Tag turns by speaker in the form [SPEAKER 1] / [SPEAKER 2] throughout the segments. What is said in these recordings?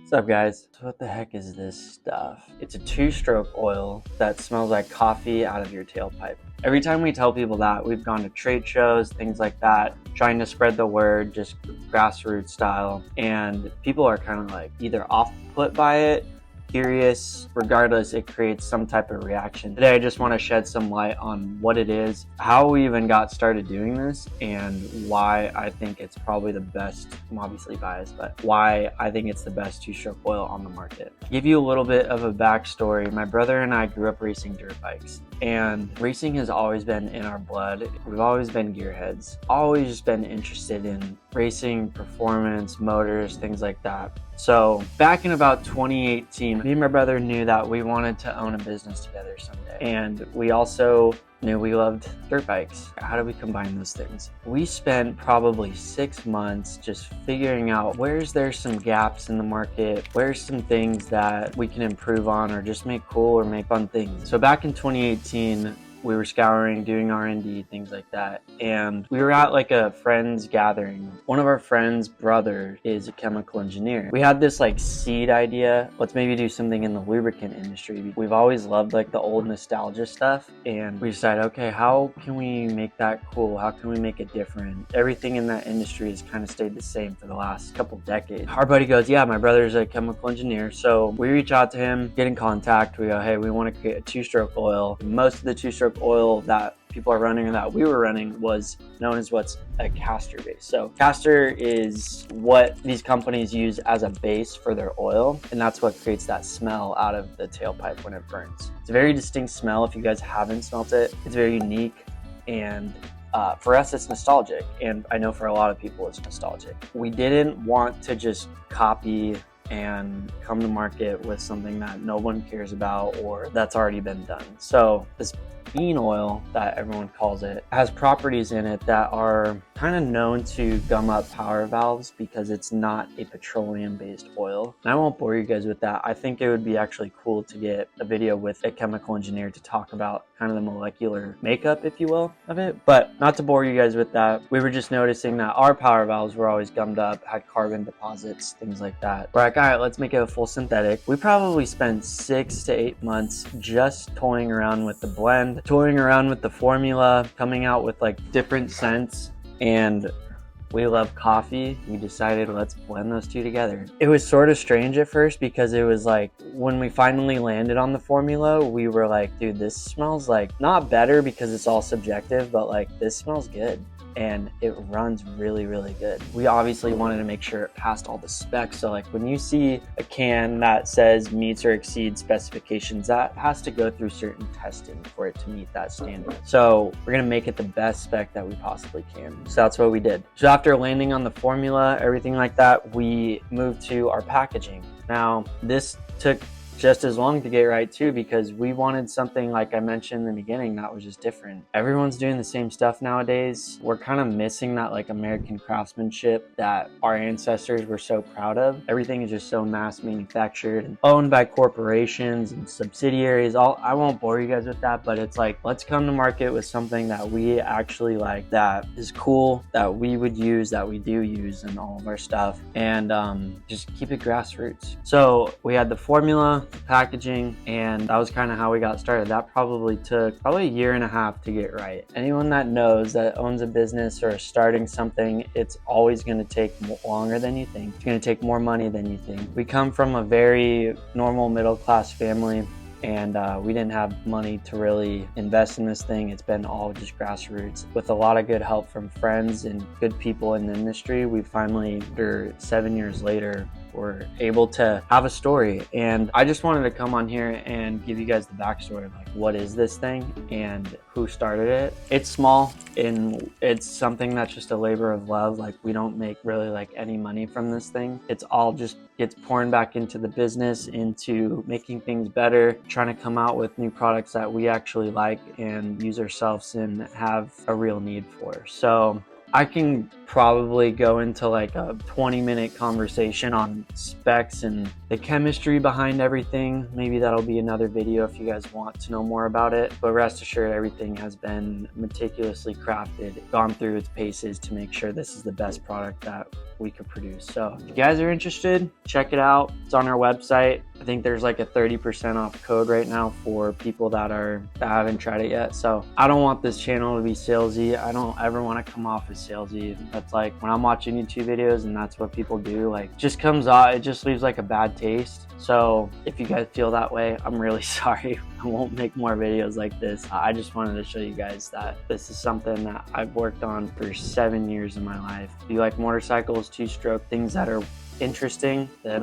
[SPEAKER 1] What's up, guys? So what the heck is this stuff? It's a two-stroke oil that smells like coffee out of your tailpipe. Every time we tell people that, we've gone to trade shows, things like that, trying to spread the word, just grassroots style, and people are kind of like either off put by it, curious. Regardless, it creates some type of reaction. Today I just want to shed some light on what it is, how we even got started doing this, and why I think it's probably the best. I'm obviously biased, but why I think it's the best two-stroke oil on the market. To give you a little bit of a backstory, my brother and I grew up racing dirt bikes, and racing has always been in our blood. We've always been gearheads, always been interested in racing, performance, motors, things like that. So back in about 2018, me and my brother knew that we wanted to own a business together someday. And we also knew we loved dirt bikes. How do we combine those things? We spent probably 6 months just figuring out where's there some gaps in the market, where's some things that we can improve on or just make cool or make fun things. So back in 2018, we were scouring, doing R&D, things like that. And we were at like a friend's gathering. One of our friend's brother is a chemical engineer. We had this like seed idea. Let's maybe do something in the lubricant industry. We've always loved like the old nostalgia stuff. And we decided, okay, how can we make that cool? How can we make it different? Everything in that industry has kind of stayed the same for the last couple decades. Our buddy goes, yeah, my brother's a chemical engineer. So we reach out to him, get in contact. We go, hey, we want to create a two-stroke oil. Most of the two-stroke oil that people are running or that we were running was known as what's a castor base. So castor is what these companies use as a base for their oil, and that's what creates that smell out of the tailpipe when it burns. It's a very distinct smell. If you guys haven't smelt it, it's very unique, and for us it's nostalgic, and I know for a lot of people it's nostalgic. We didn't want to just copy and come to market with something that no one cares about or that's already been done. So this bean oil, that everyone calls it, has properties in it that are kind of known to gum up power valves because it's not a petroleum-based oil. And I won't bore you guys with that. I think it would be actually cool to get a video with a chemical engineer to talk about kind of the molecular makeup, if you will, of it. But not to bore you guys with that, we were just noticing that our power valves were always gummed up, had carbon deposits, things like that. We're like, all right, let's make it a full synthetic. We probably spent 6 to 8 months just toying around with the blend, toying around with the formula, coming out with like different scents. And we love coffee. We decided let's blend those two together. It was sort of strange at first because it was like when we finally landed on the formula, we were like, dude, this smells like not better because it's all subjective, but like this smells good. And it runs really, really good. We obviously wanted to make sure it passed all the specs. So like when you see a can that says meets or exceeds specifications, that has to go through certain testing for it to meet that standard. So we're gonna make it the best spec that we possibly can. So that's what we did. So after landing on the formula, everything like that, we moved to our packaging. Now this took just as long to get right too, because we wanted something, like I mentioned in the beginning, that was just different. Everyone's doing the same stuff nowadays. We're kind of missing that like American craftsmanship that our ancestors were so proud of. Everything is just so mass manufactured and owned by corporations and subsidiaries. I won't bore you guys with that, but it's like, let's come to market with something that we actually like, that is cool, that we would use, that we do use in all of our stuff, and just keep it grassroots. So we had the formula, packaging, and that was kind of how we got started. That probably took a year and a half to get right. Anyone that knows, that owns a business or is starting something, it's always going to take longer than you think. It's going to take more money than you think. We come from a very normal middle-class family, and we didn't have money to really invest in this thing. It's been all just grassroots. With a lot of good help from friends and good people in the industry, we finally, after 7 years later, were able to have a story. And I just wanted to come on here and give you guys the backstory of like, what is this thing and who started it. It's small and it's something that's just a labor of love. Like we don't make really like any money from this thing. It's all just gets poured back into the business, into making things better, trying to come out with new products that we actually like and use ourselves and have a real need for. So I can probably go into like a 20-minute conversation on specs and the chemistry behind everything. Maybe that'll be another video if you guys want to know more about it. But rest assured, everything has been meticulously crafted, gone through its paces to make sure this is the best product that we could produce. So if you guys are interested, check it out. It's on our website. I think there's like a 30% off code right now for people that haven't tried it yet. So I don't want this channel to be salesy. I don't ever want to come off as salesy. That's like when I'm watching YouTube videos and that's what people do, like just comes out, it just leaves like a bad taste. So if you guys feel that way, I'm really sorry. I won't make more videos like this. I just wanted to show you guys that this is something that I've worked on for 7 years of my life. If you like motorcycles, two-stroke, things that are interesting, then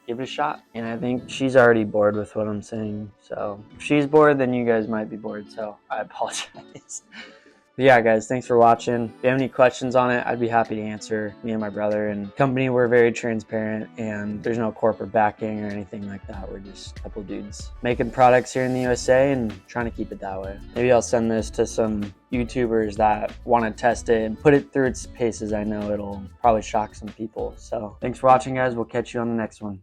[SPEAKER 1] give it a shot. And I think she's already bored with what I'm saying. So if she's bored, then you guys might be bored. So I apologize. But yeah, guys, thanks for watching. If you have any questions on it, I'd be happy to answer. Me and my brother and company, we're very transparent and there's no corporate backing or anything like that. We're just a couple dudes making products here in the USA and trying to keep it that way. Maybe I'll send this to some YouTubers that want to test it and put it through its paces. I know it'll probably shock some people. So thanks for watching, guys. We'll catch you on the next one.